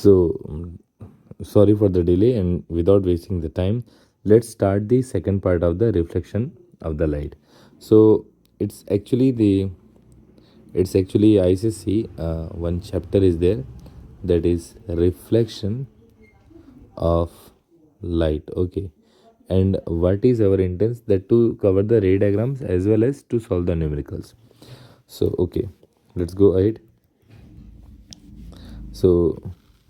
So, sorry for the delay, and without wasting the time, let's start the second part of the reflection of the light. So, it's actually the it's actually ICC, one chapter is there, that is reflection of light. Okay, and what is our intent, that to cover the ray diagrams as well as to solve the numericals. So okay, let's go ahead. So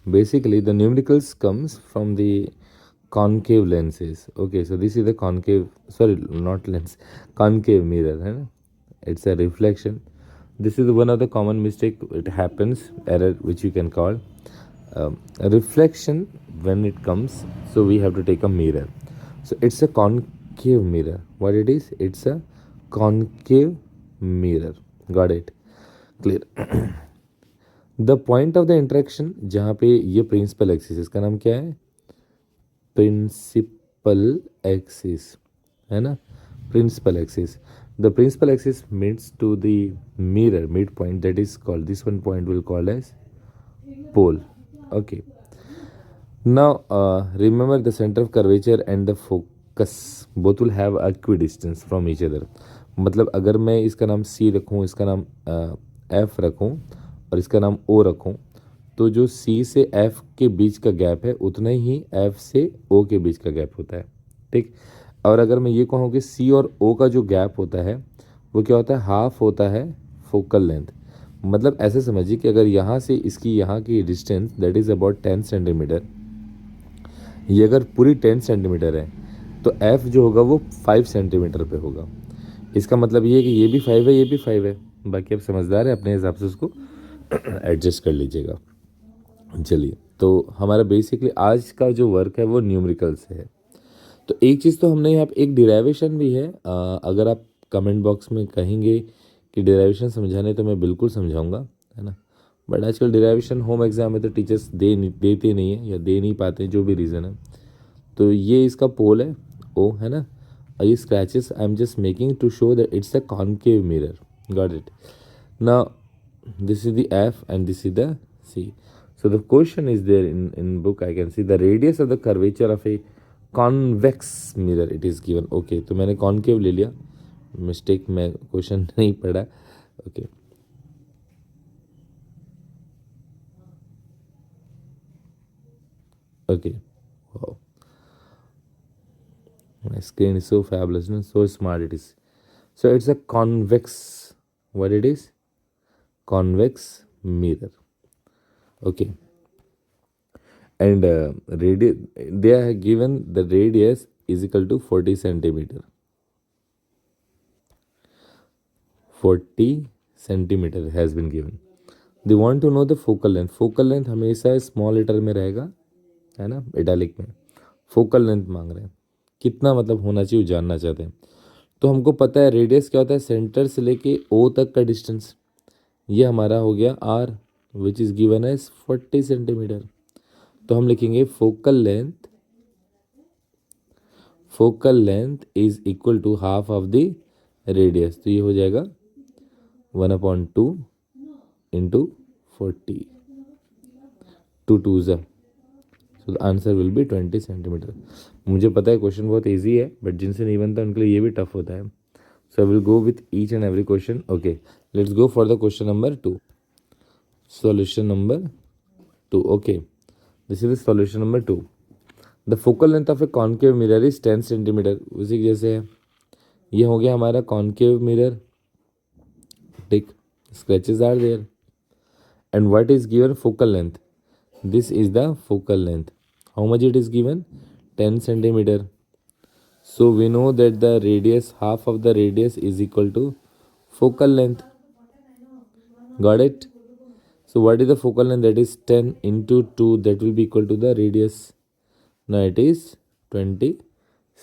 basically the numericals comes from the concave lenses. Okay, so this is the concave, sorry, not lens, concave mirror, है ना? It's a reflection. This is one of the common mistake it happens, error which you can call a reflection when it comes. So we have to take a mirror. So it's a concave mirror. What it is? It's a concave mirror. Got it? Clear? The point of the interaction, जहाँ पे ये principal axis, इसका नाम क्या है? Principal axis, है ना? Principal axis. The principal axis meets to the mirror mid point, that is called, this one point will called as pole. Okay, now remember the centre of curvature and the focus both will have equidistance from each other. मतलब अगर मैं इसका नाम सी रखूँ, इसका नाम F रखूँ और इसका नाम ओ रखूं, तो जो सी से एफ के बीच का गैप है उतना ही एफ से ओ के बीच का गैप होता है. ठीक. और अगर मैं ये कहूँ कि सी और ओ का जो गैप होता है वो क्या होता है? हाफ होता है फोकल लेंथ. मतलब ऐसे समझिए कि अगर यहाँ से इसकी यहाँ की distance that is about 10 centimetre, ये अगर पूरी 10 सेंटीमीटर है तो एफ जो होगा वो 5 सेंटीमीटर पे होगा. इसका मतलब ये है कि ये भी 5 है, ये भी 5 है. बाकी आप समझदार है, अपने हिसाब से उसको एडजस्ट कर लीजिएगा. चलिए, तो हमारा बेसिकली आज का जो वर्क है वो न्यूमेरिकल से है. तो एक चीज़ तो हमने यहाँ पे एक डिराइवेशन भी है. अगर आप कमेंट बॉक्स में कहेंगे कि डिराइवेशन समझाने, तो मैं बिल्कुल समझाऊंगा, है ना. बट आजकल डिराइवेशन होम एग्जाम में तो टीचर्स देते नहीं है या दे नहीं पाते, जो भी रीज़न है. तो ये इसका पोल है ओ, है ना. और ये scratches I am just making to show that it's a concave mirror. Got it. Now this is the F and this is the C. So the question is there in book. I can see the radius of the curvature of a convex mirror. It is given. Okay, तो मैंने concave ले लिया, mistake में question नहीं पढ़ा. Okay, okay, wow, my screen is so fabulous, no? So smart it is. So it's a convex, what it is? Convex mirror. Okay, and they are given the radius is equal to 40 centimeter. 40 centimeter has been given. They want to know the focal length. Focal length हमेशा small letter में रहेगा, है ना, italic में. Focal length मांग रहे हैं, कितना मतलब होना चाहिए जानना चाहते हैं. तो हमको पता है रेडियस क्या होता है, सेंटर से लेके ओ तक का डिस्टेंस. ये हमारा हो गया R, which is given as 40 centimetre. तो हम लिखेंगे focal length is equal to half of the radius. तो ये हो जाएगा 1/2 इंटू 40, 2 2 ज़ा. So the answer will be 20 centimetre. मुझे पता है क्वेश्चन बहुत ईजी है, बट जिनसे नहीं बनता उनके लिए ये भी टफ होता है. सो I will go with each and every question. Okay, let's go for the question number 2. Solution number 2. Okay, this is the solution number 2. The focal length of a concave mirror is 10 centimetre. उसी की जैसे है, ये हो गया हमारा concave mirror. Tick, scratches are there. And what is given? Focal length. This is the focal length. How much it is given? 10 centimetre. So we know that the radius, half of the radius is equal to focal length. Got it? So what is the focal length? That is 10 into 2, that will be equal to the radius. Now it is 20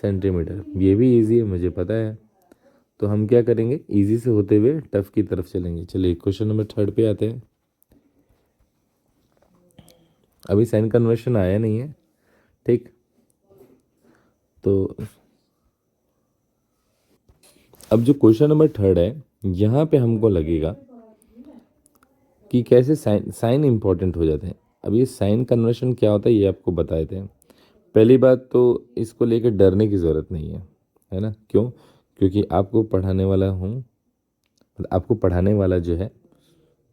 centimetre. ये भी easy है, मुझे पता है. तो हम क्या करेंगे, इजी से होते हुए टफ की तरफ चलेंगे. चलिए क्वेश्चन नंबर 3 पे आते हैं. अभी साइन कन्वर्शन आया नहीं है, ठीक. तो अब जो क्वेश्चन नंबर 3 है, यहाँ पे हमको लगेगा कि कैसे साइन इंपॉर्टेंट हो जाते हैं. अब ये साइन कन्वर्शन क्या होता है ये आपको बताए थे। पहली बात तो इसको लेकर डरने की ज़रूरत नहीं है ना? क्यों? क्योंकि आपको पढ़ाने वाला हूँ, आपको पढ़ाने वाला जो है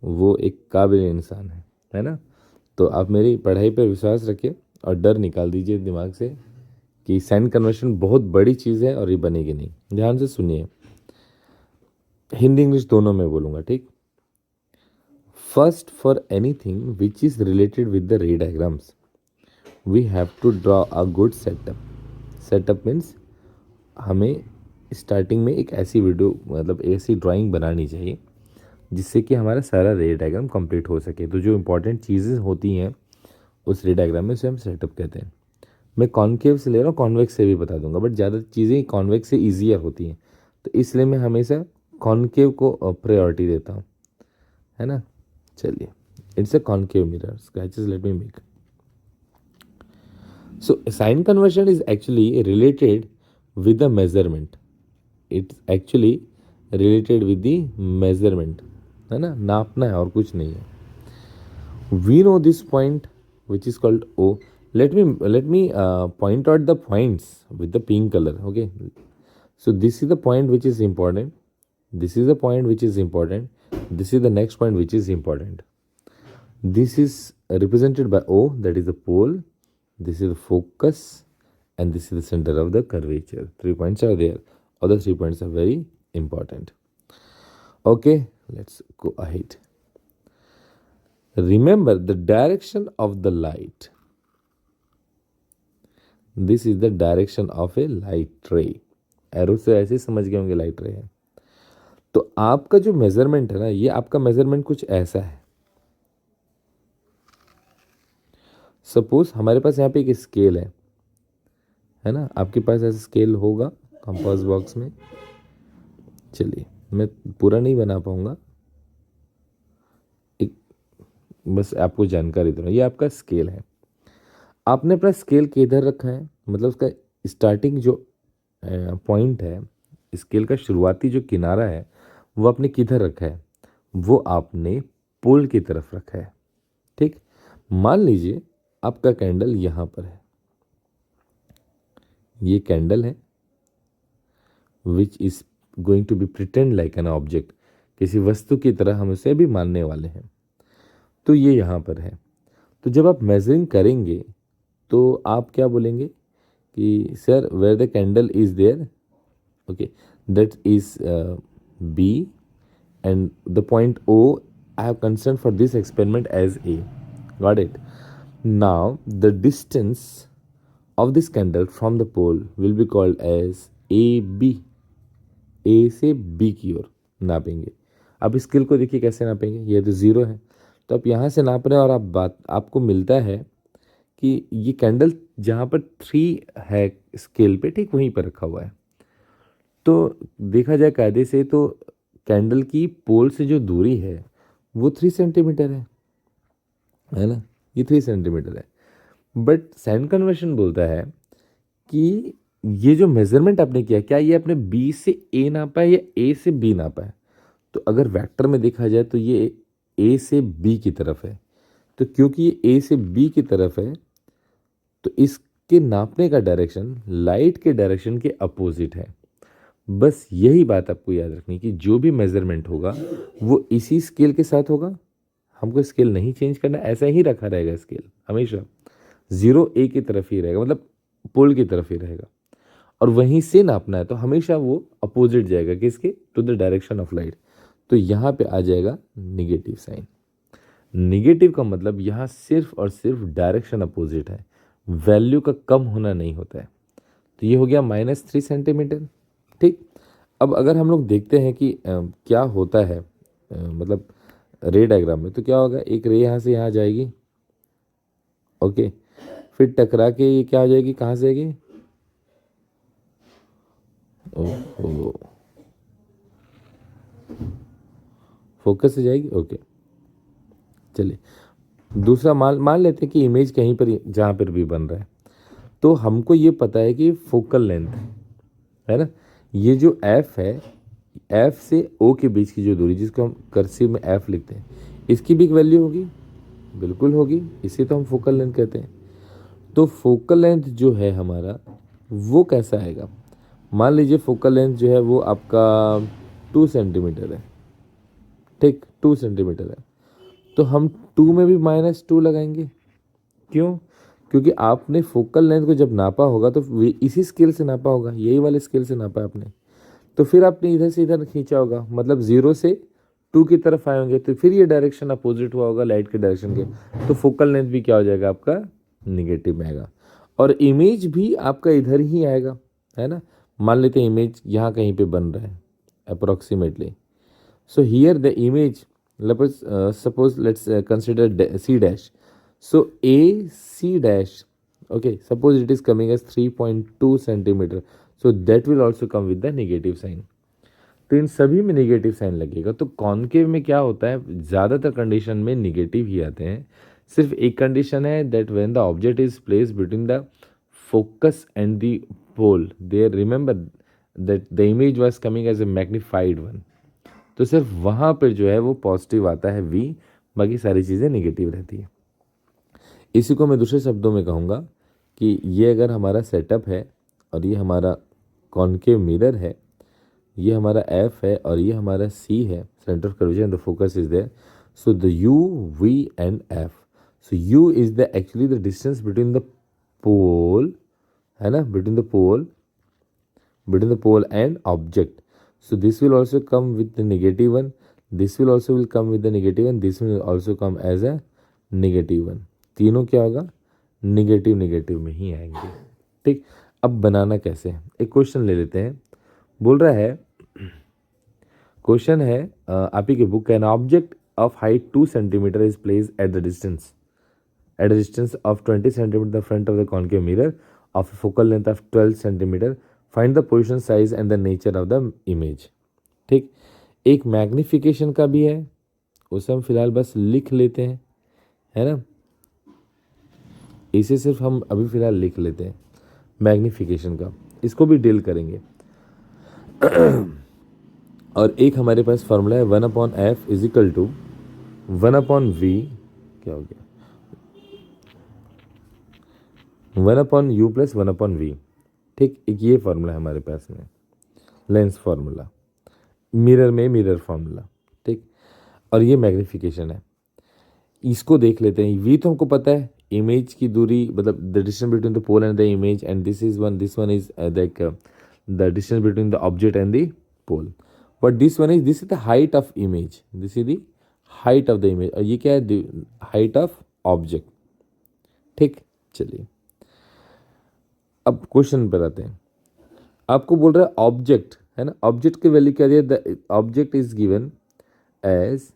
वो एक काबिल इंसान है ना? तो आप मेरी पढ़ाई पर विश्वास रखिए और डर निकाल दीजिए दिमाग से कि साइन कन्वर्शन बहुत बड़ी चीज़ है और ये बनेगी नहीं। ध्यान से सुनिए, हिंदी इंग्लिश दोनों में बोलूँगा, ठीक? First, for anything which is related with the ray diagrams we have to draw a good setup. Setup means हमें स्टार्टिंग में एक ऐसी वीडियो मतलब ऐसी ड्राइंग बनानी चाहिए जिससे कि हमारा सारा रे डायग्राम कंप्लीट हो सके। तो जो इंपॉर्टेंट चीज़ें होती हैं उस रे डायग्राम में, उसे हम सेटअप कहते हैं। मैं कॉन्केव से ले रहा हूँ, कॉन्वेक्स से भी बता दूंगा, बट ज़्यादा चीज़ें कॉन्वेक्स से ईजियर होती हैं, तो इसलिए मैं हमेशा कॉन्केव को प्रायोरिटी देता हूँ, है ना? चलिए, it's a concave mirror scratches, let me make. So sign conversion is actually related with the measurement. It's actually related with the measurement, है ना? नापना है और कुछ नहीं है। We know this point which is called O. Let me point out the points with the pink color. Okay. So this is the point which is important. This is the point which is important. This is the next point which is important. This is represented by O, that is the pole. This is the focus, and this is the center of the curvature. 3 points are there. Other 3 points are very important. Okay, let's go ahead. Remember the direction of the light. This is the direction of a light ray. Arrow से ऐसे समझ गए होंगे light रे है। तो आपका जो मेजरमेंट है ना, ये आपका मेजरमेंट कुछ ऐसा है। सपोज हमारे पास यहाँ पे एक स्केल है ना? आपके पास ऐसा स्केल होगा कंपास बॉक्स में। चलिए, मैं पूरा नहीं बना पाऊंगा, एक बस आपको जानकारी दे रहा हूँ। ये आपका स्केल है। आपने अपना स्केल किधर रखा है, मतलब उसका स्टार्टिंग जो पॉइंट है, स्केल का शुरुआती जो किनारा है वो आपने किधर रखा है? वो आपने पोल की तरफ रखा है, ठीक? मान लीजिए आपका कैंडल यहाँ पर है, ये कैंडल है which is going to be pretended like an object, किसी वस्तु की तरह हम उसे भी मानने वाले हैं। तो ये यहाँ पर है। तो जब आप मेजरिंग करेंगे तो आप क्या बोलेंगे कि sir where the candle is there, okay, that is B and the point O I have considered for this experiment as A. Got it? Now the distance of this candle from the pole will be called as AB. ए से B की ओर नापेंगे। अब scale को देखिए कैसे नापेंगे, ये तो zero है, तो आप यहाँ से नाप रहे हैं और आपको मिलता है कि ये कैंडल जहाँ पर 3 है स्केल पे, ठीक वहीं पर रखा हुआ है। तो देखा जाए कायदे से तो कैंडल की पोल से जो दूरी है वो 3 सेंटीमीटर है ना? ये 3 सेंटीमीटर है। बट साइन कन्वर्शन बोलता है कि ये जो मेजरमेंट आपने किया, क्या ये आपने बी से ए नापा है या ए से बी नापा है? तो अगर वेक्टर में देखा जाए तो ये ए से बी की तरफ है। तो क्योंकि ये ए से बी की तरफ है तो इसके नापने का डायरेक्शन लाइट के डायरेक्शन के अपोजिट है। बस यही बात आपको याद रखनी कि जो भी मेजरमेंट होगा वो इसी स्केल के साथ होगा। हमको स्केल नहीं चेंज करना, ऐसा ही रखा रहेगा स्केल हमेशा। 0 ए की तरफ ही रहेगा, मतलब पोल की तरफ ही रहेगा, और वहीं से नापना है तो हमेशा वो अपोजिट जाएगा किसके? To the direction of light. तो यहाँ पे आ जाएगा निगेटिव साइन। निगेटिव का मतलब यहाँ सिर्फ और सिर्फ डायरेक्शन अपोजिट है, वैल्यू का कम होना नहीं होता है। तो ये हो गया -3 सेंटीमीटर, ठीक। अब अगर हम लोग देखते हैं कि क्या होता है मतलब रे डायग्राम में, तो क्या होगा, एक रे यहाँ से यहाँ जाएगी, ओके, फिर टकरा के ये क्या हो जाएगी, कहाँ से आएगी, ओहो, फोकस से जाएगी, ओके। चलिए दूसरा मान लेते हैं कि इमेज कहीं पर जहाँ पर भी बन रहा है, तो हमको ये पता है कि फोकल लेंथ है ना, ये जो एफ है, एफ से ओ के बीच की जो दूरी जिसको हम कर्सिव में एफ लिखते हैं, इसकी भी एक वैल्यू होगी, बिल्कुल होगी, इसी तो हम फोकल लेंथ कहते हैं। तो फोकल लेंथ जो है हमारा वो कैसा आएगा, मान लीजिए फोकल लेंथ जो है वो आपका 2 सेंटीमीटर है, ठीक 2 सेंटीमीटर है, तो हम 2 में भी -2 लगाएंगे। क्यों? क्योंकि आपने फोकल लेंथ को जब नापा होगा तो इसी स्केल से नापा होगा, यही वाले स्केल से नापा आपने, तो फिर आपने इधर से इधर खींचा होगा, मतलब 0 से 2 की तरफ आए होंगे, तो फिर ये डायरेक्शन अपोजिट हुआ होगा लाइट के डायरेक्शन के, तो फोकल लेंथ भी क्या हो जाएगा आपका, निगेटिव में आएगा। और इमेज भी आपका इधर ही आएगा, है ना। मान लेते हैं इमेज यहाँ कहीं पे बन रहा है approximately, so here the image, suppose let's consider c dash, so ac dash, okay, suppose it is coming as 3.2 centimeter, so that will also come with the negative sign। तो इन सभी में नेगेटिव साइन लगेगा। तो concave में क्या होता है, ज़्यादातर कंडीशन में निगेटिव ही आते हैं। सिर्फ एक कंडीशन है, that when the object is placed between the focus and the pole, there remember that the image was coming as a magnified one, तो सिर्फ वहाँ पर जो है वो पॉजिटिव आता है v, बाकी सारी चीज़ें नेगेटिव रहती है। इसी को मैं दूसरे शब्दों में कहूँगा कि ये अगर हमारा सेटअप है और ये हमारा कॉनकेव मिरर है, ये हमारा f है और ये हमारा c है, centre of curvature and the focus is there, so the u v and f, so u is the actually the distance between the pole, है ना, between the pole and object. So this will also come with the negative one, this will also will come with the negative one, this will also come as a negative one। तीनों क्या होगा, negative negative में ही आएंगे। ठीक, अब बनाना कैसे है, एक क्वेश्चन ले लेते हैं। बोल रहा है, क्वेश्चन है आप ही के बुक का, an object of height 2 centimetre is place at the distance of 20 centimetre the front of the concave mirror of focal length of 12 centimetre, find the position, size and the nature of the image. ठीक, एक magnification का भी है, उसे हम फिलहाल बस लिख लेते हैं, है ना, इसे सिर्फ हम अभी फिलहाल लिख लेते हैं मैग्निफिकेशन का, इसको भी डील करेंगे। और एक हमारे पास फॉर्मूला है 1/f is equal to 1/v, क्या हो गया, 1/u प्लस 1/v। ठीक, एक ये फार्मूला है हमारे पास में, लेंस फार्मूला, मिरर में मिरर फार्मूला। ठीक, और ये मैग्निफिकेशन है, इसको देख लेते हैं। वी तो हमको पता है, इमेज की दूरी, मतलब the distance between the pole and the image, and this one is like the distance between the object and the pole, but this is the height of image, this is the height of the image, और ये क्या है, height of object. ठीक, चलिए अब question पर आते हैं। आपको बोल रहा है ऑब्जेक्ट, है ना, ऑब्जेक्ट की वैल्यू क्या दिया, the object is given as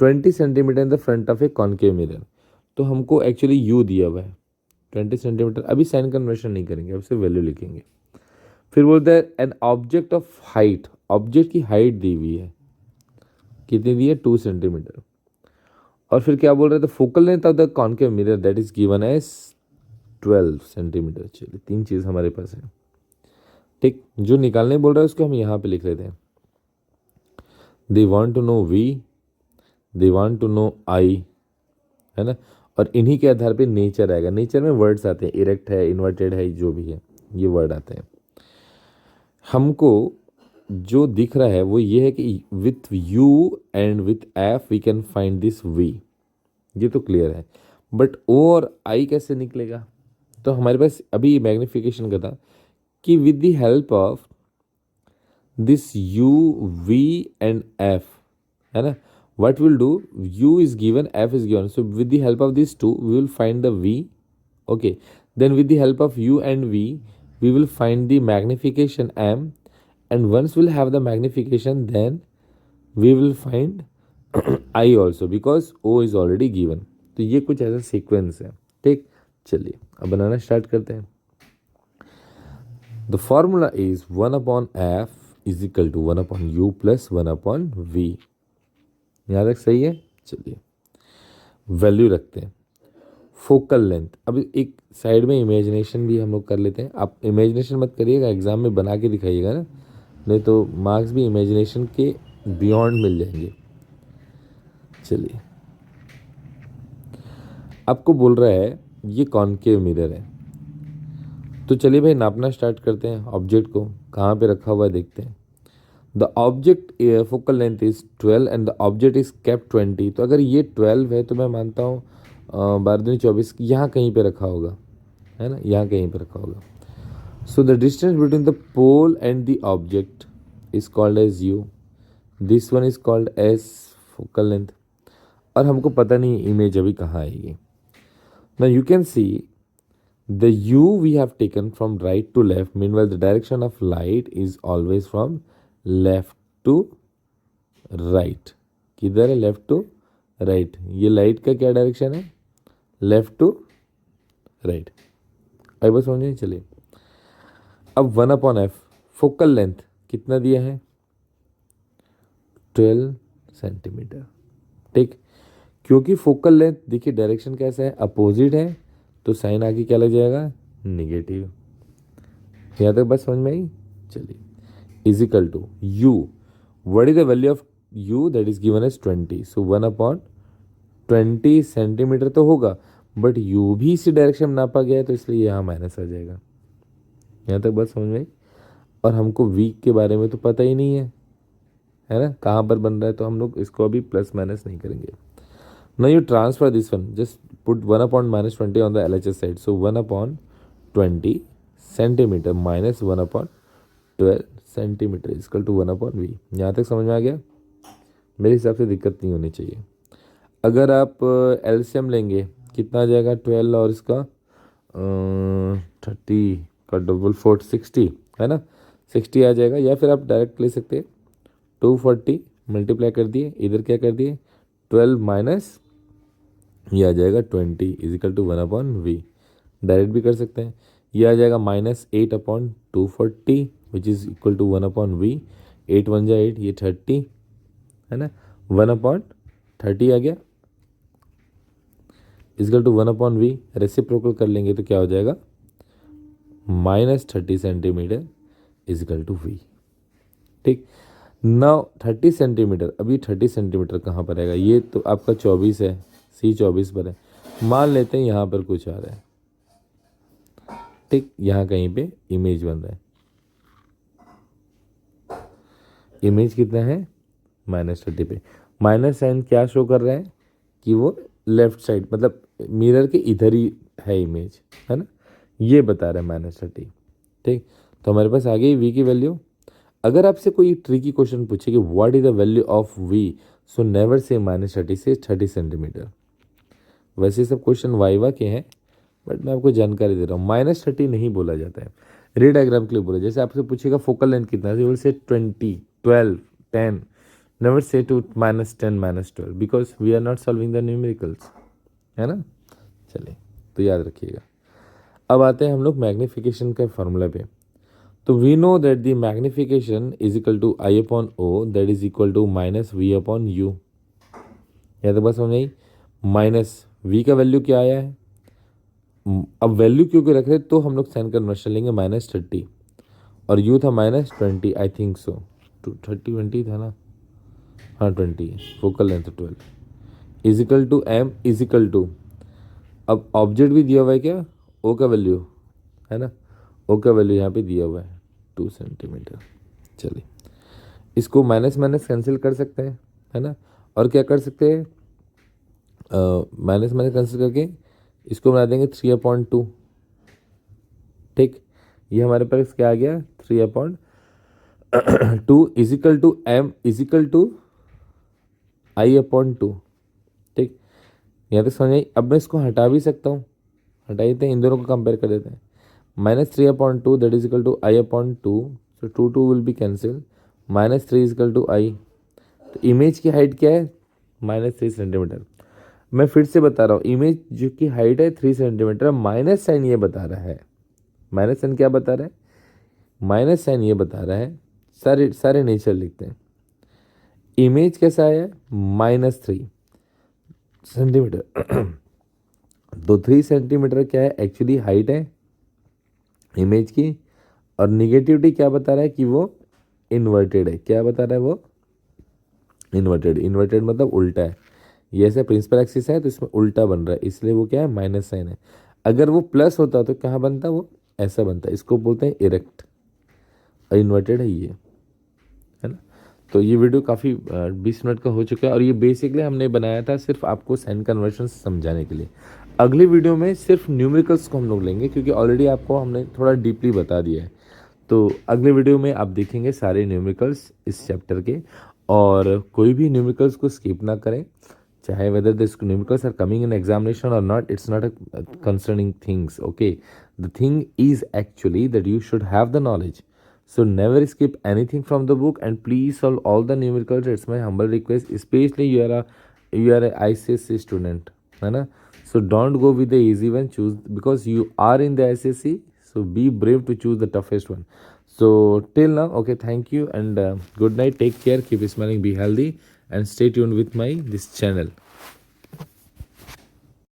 20 centimetre in the front of a concave mirror, तो हमको एक्चुअली यू दिया हुआ है 20 सेंटीमीटर। अभी साइन कन्वर्शन नहीं करेंगे, अब सिर्फ वैल्यू लिखेंगे। फिर बोलते हैं an object of height, object की हाइट दी हुई है, कितनी दी है, 2 सेंटीमीटर। और फिर क्या बोल रहे थे, focal length of the concave mirror that is given as 12 centimetre. चलिए, तीन चीज़ हमारे पास है। ठीक, जो निकालने बोल रहा है उसको हम यहाँ पे लिख लेते हैं। They want to know V, they want to know I, है ना, और इन्हीं के आधार पे नेचर आएगा। नेचर में वर्ड्स आते हैं, इरेक्ट है, इन्वर्टेड है, जो भी है ये वर्ड आते हैं। हमको जो दिख रहा है वो ये है कि with u and with f we can find this v, ये तो क्लियर है, बट ओ और आई कैसे निकलेगा। तो हमारे पास अभी मैग्निफिकेशन का था कि with the help of this u v and f, है ना, what we'll do, u is given, f is given, so with the help of these two we will find the v, okay, then with the help of u and v we will find the magnification m, and once we'll have the magnification then we will find I also because o is already given। तो ये कुछ ऐसा sequence है। ठीक, चलिए अब बनाना start करते हैं। The formula is 1/f is equal to 1/u plus 1/v। यहाँ तक सही है। चलिए वैल्यू रखते हैं। फोकल लेंथ, अब एक साइड में इमेजिनेशन भी हम लोग कर लेते हैं। आप इमेजिनेशन मत करिएगा, एग्जाम में बना के दिखाइएगा ना, नहीं तो मार्क्स भी इमेजिनेशन के बियॉन्ड मिल जाएंगे। चलिए आपको बोल रहा है ये कॉनकेव मिरर है, तो चलिए भाई नापना स्टार्ट करते हैं। ऑब्जेक्ट को कहाँ पे रखा हुआ है देखते हैं। The object focal length is 12 and the object is kept 20। तो अगर ये 12 है तो मैं मानता हूँ 12×24 यहाँ कहीं पे रखा होगा, है ना, यहाँ कहीं पे रखा होगा। So the distance between the pole and the object is called as u, this one is called as focal length. और हमको पता नहीं इमेज अभी कहाँ आएगी। Now you can see the u we have taken from right to left, meanwhile the direction of light is always from left to right। किधर है? Left to right. ये लाइट का क्या डायरेक्शन है? Left to right. आई बस समझिए। चलिए अब 1/f फोकल लेंथ कितना दिया है? 12 सेंटीमीटर। ठीक, क्योंकि फोकल लेंथ देखिए डायरेक्शन कैसा है? अपोजिट है, तो साइन आगे क्या लग जाएगा? निगेटिव। यहाँ तक बस समझ में आई? चलिए is equal to u, what is the value of u? That is given as 20। So 1/20 centimetre तो होगा, बट यू भी इसी डायरेक्शन में नापा गया है, तो इसलिए यहाँ माइनस आ जाएगा। यहाँ तक बस समझ में आई? और हमको वी के बारे में तो पता ही नहीं है ना, कहाँ पर बन रहा है, तो हम लोग इसको अभी प्लस माइनस नहीं करेंगे। Now you transfer this one, just put 1/-20 on the LHS side. So 1/20 centimetre minus 1/12 centimetre is equal to 1/v। यहाँ तक समझ में आ गया? मेरे हिसाब से दिक्कत नहीं होनी चाहिए। अगर आप एलसीएम लेंगे कितना आ जाएगा? 12 और इसका 30 का डबल 4 60 है ना, 60 आ जाएगा। या फिर आप डायरेक्ट ले सकते हैं 240 मल्टीप्लाई कर दिए, इधर क्या कर दिए 12 माइनस ये आ जाएगा 20 is equal to 1/v। Direct भी कर सकते हैं। ये आ जाएगा -8/240 which is equal to 1/v। 8 1 जा 8, ये 30 है ना, 1/30 आ गया इजकल टू 1/v। रेसिप्रोकल कर लेंगे तो क्या हो जाएगा? -30 सेंटीमीटर इजकल टू v। ठीक, नाउ 30 सेंटीमीटर, अभी 30 सेंटीमीटर कहाँ पर आएगा? ये तो आपका 24 है, C24 पर है। मान लेते हैं यहाँ पर कुछ आ रहा है। ठीक, यहाँ कहीं पे इमेज बन रहा है। इमेज कितना है? -30 पे। माइनस साइन क्या शो कर रहा है? कि वो लेफ्ट साइड, मतलब मिरर के इधर ही है इमेज, है ना, ये बता रहा है -30। ठीक, तो हमारे पास आ गई वी की वैल्यू। अगर आपसे कोई ट्रिकी क्वेश्चन पूछे कि what is the value of v, so never say -30 से 30 सेंटीमीटर। वैसे सब क्वेश्चन वाइवा के हैं, बट मैं आपको जानकारी दे रहा हूँ। -30 नहीं बोला जाता है, रे डायग्राम के लिए बोला। जैसे आपसे पूछेगा फोकल लेंथ कितना है, से 20 12 10, never say to -10 -12 because we are not solving the numericals, है ना। चलिए तो याद रखिएगा। अब आते हैं हम लोग मैग्नीफिकेशन के फॉर्मूला पे। तो we know that the magnification is equal to I/O that is equal to -V/U। या तो बस समझ आई, माइनस वी का वैल्यू क्या आया है? अब वैल्यू क्योंकि रख रहे तो हम लोग साइन कन्वर्शन लेंगे -30 और यू था -20 आई थिंक सो, 20 था ना, हाँ 20 है। Focal length 12 is equal to m is equal to, अब ऑब्जेक्ट भी दिया हुआ है क्या? ओ का वैल्यू है ना, ओ का वैल्यू यहाँ पे दिया हुआ है 2 सेंटीमीटर। चलिए इसको माइनस माइनस कैंसिल कर सकते हैं, है ना। और क्या कर सकते हैं? माइनस माइनस कैंसिल करके इसको बना देंगे 3/2। ठीक, ये हमारे पास क्या आ गया? 3/2 is equal to m is equal to I/2। ठीक, यहाँ तक समझ आई। अब मैं इसको हटा भी सकता हूँ, हटा देते हैं, इन दोनों को कंपेयर कर देते हैं। -3/2 that is equal to I/2, so 2 will be cancel, -3 is equal to I। तो इमेज की हाइट क्या है? -3 सेंटीमीटर। मैं फिर से बता रहा हूँ, इमेज जो की हाइट है 3 सेंटीमीटर, माइनस साइन ये बता रहा है। माइनस साइन क्या बता रहा है? माइनस साइन ये बता रहा है, सारे सारे नेचर लिखते हैं। इमेज कैसा है? -3 सेंटीमीटर। तो 3 सेंटीमीटर क्या है? एक्चुअली हाइट है इमेज की। और निगेटिविटी क्या बता रहा है? कि वो इन्वर्टेड है। क्या बता रहा है वो? इन्वर्टेड। इन्वर्टेड मतलब उल्टा है। ये ऐसा प्रिंसिपल एक्सिस है तो इसमें उल्टा बन रहा है, इसलिए वो क्या है, माइनस साइन है। अगर वो प्लस होता तो कहाँ बनता, वो ऐसा बनता, इसको बोलते हैं इरेक्ट, इन्वर्टेड है ये, है ना। तो ये वीडियो काफ़ी 20 मिनट का हो चुका है और ये बेसिकली हमने बनाया था सिर्फ आपको साइन कन्वर्शन समझाने के लिए। अगली वीडियो में सिर्फ न्यूमेरिकल्स को हम लोग लेंगे क्योंकि ऑलरेडी आपको हमने थोड़ा डीपली बता दिया है। तो अगले वीडियो में आप देखेंगे सारे न्यूमेरिकल्स इस चैप्टर के, और कोई भी न्यूमेरिकल्स को स्किप ना करें, चाहे whether the numericals are coming in examination or not, it's not a concerning things, okay. The thing is actually that you should have the knowledge, so never skip anything from the book and please solve all the numericals. It's my humble request, especially you are a ICSE student, है ना. So don't go with the easy one, choose, because you are in the ICSE, so be brave to choose the toughest one. So till now, okay, thank you and good night, take care, keep smiling, be healthy and stay tuned with my this channel.